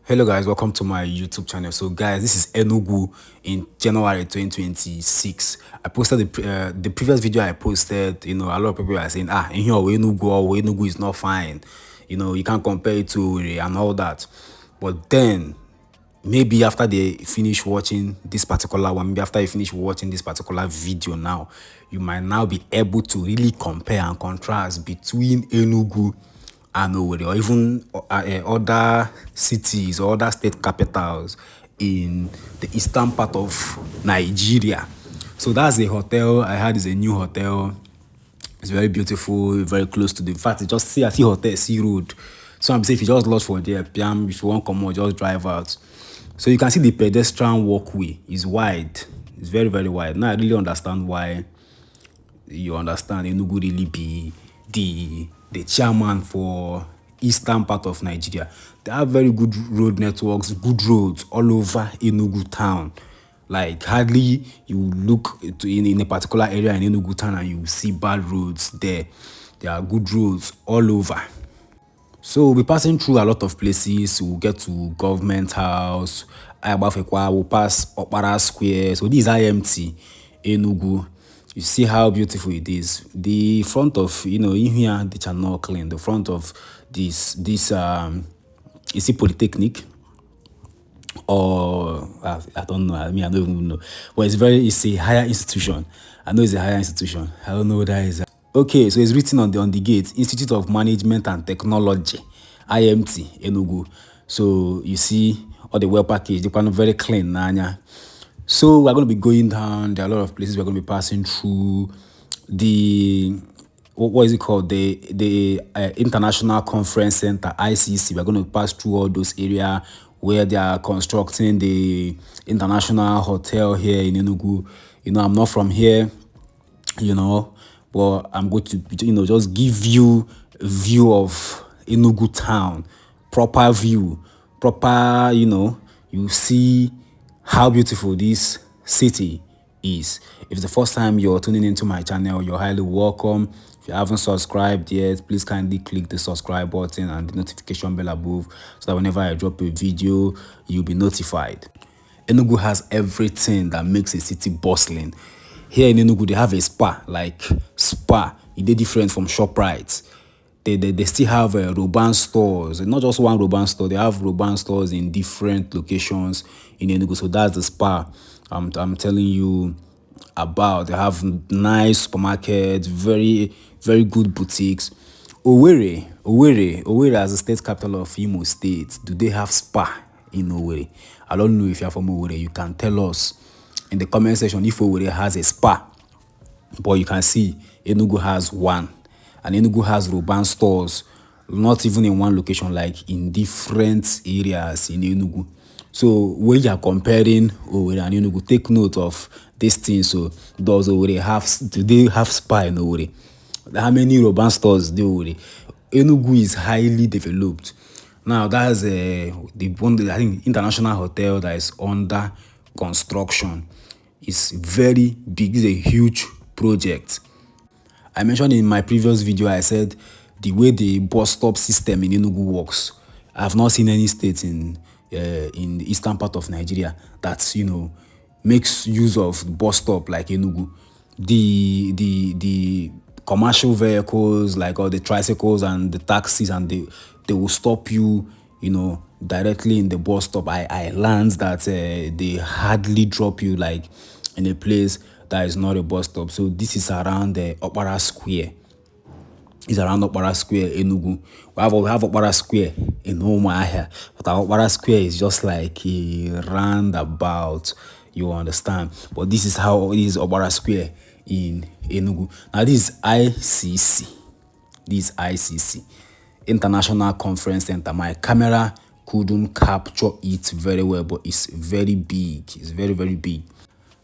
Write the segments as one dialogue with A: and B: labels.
A: Hello guys, welcome to my YouTube channel. So guys, this is Enugu in January 2026. I posted the previous video I posted. A lot of people are saying, in here Enugu is not fine. You can't compare it to Owerri and all that. But then maybe after they finish watching this particular one, maybe after you finish watching this particular video now, you might now be able to really compare and contrast between Enugu and Owerri, or even other cities or other state capitals in the eastern part of Nigeria. So that's a hotel I had. Is a new hotel. It's very beautiful, very close to the. In fact, just see, I see hotel, see road. So I'm saying if you just lost for there, PM, if you want to come out, just drive out. So you can see the pedestrian walkway is wide. It's very, very wide. Now I really understand why you understand Enugu really be the chairman for eastern part of Nigeria. They have very good road networks, good roads all over Enugu town. Like hardly you look in a particular area in Enugu town and you see bad roads there. There are good roads all over. So we'll be passing through a lot of places. We'll get to Government House, Ayabafekwa, we'll pass Opara Square. So this is IMT, Enugu. You see how beautiful it is. The front of, in here, the channel clean. The front of this is it Polytechnic? Or I don't know. I don't even know. But it's a higher institution. I know it's a higher institution. I don't know what that is. Okay, so it's written on the gate, Institute of Management and Technology, IMT, Enugu. So you see all the well package, the one very clean, Nanya. So we're going to be going down. There are a lot of places we're going to be passing through. The what is it called? The International Conference Center, ICC. We're going to pass through all those areas where they are constructing the international hotel here in Enugu. I'm not from here, but I'm going to, just give you a view of Enugu town, proper view, proper, you see how beautiful this city is. If it's the first time you're tuning into my channel, you're highly welcome. If you haven't subscribed yet, please kindly click the subscribe button and the notification bell above so that whenever I drop a video, you'll be notified. Enugu has everything that makes a city bustling. Here in Enugu, they have a spa, It is different from ShopRite. They still have Roban stores. Not just one Roban store. They have Roban stores in different locations in Enugu. So that's the spa I'm telling you about. They have nice supermarkets, very, very good boutiques. Owerri as the state capital of Imo State. Do they have spa in Owerri? I don't know if you're from Owerri. You can tell us in the comment section if Owerri has a spa. But you can see Enugu has one. And Enugu has Roban stores, not even in one location, like in different areas in Enugu. So when you are comparing Owerri and Enugu, take note of this thing. So do they have spa in Owerri? How many Roban stores do Owerri? Enugu is highly developed. Now that's the one, I think, international hotel that is under construction. It's very big. It's a huge project. I mentioned in my previous video, I said the way the bus stop system in Enugu works. I have not seen any state in the eastern part of Nigeria that makes use of bus stop like Enugu. The commercial vehicles like all the tricycles and the taxis, and they will stop you directly in the bus stop. I learned that they hardly drop you like in a place that is not a bus stop. So this is around the Opara Square. It's around Opara Square, Enugu. We have Opara Square in Umuahia, but our Opara Square is just like a roundabout. You understand? But this is how it is Opara Square in Enugu. Now this is ICC. This ICC, International Conference Center. My camera couldn't capture it very well, but it's very big. It's very, very big.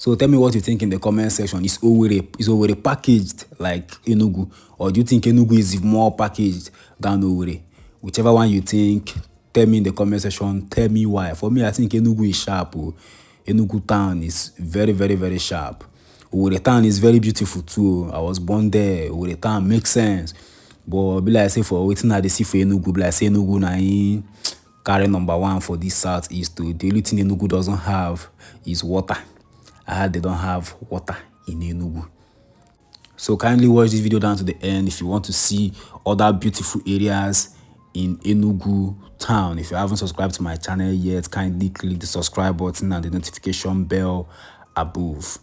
A: So tell me what you think in the comment section. Is Owerri packaged like Enugu, or do you think Enugu is more packaged than Owerri? Whichever one you think, tell me in the comment section. Tell me why. For me, I think Enugu is sharp. Enugu town is very, very, very sharp. Owerri town is very beautiful too. I was born there. Owerri town makes sense. But be like I say, for waiting at the see for Enugu, be like say Enugu na carry number one for this southeast too. The only thing Enugu doesn't have is water. I heard they don't have water in Enugu. So kindly watch this video down to the end if you want to see other beautiful areas in Enugu town. If you haven't subscribed to my channel yet, kindly click the subscribe button and the notification bell above.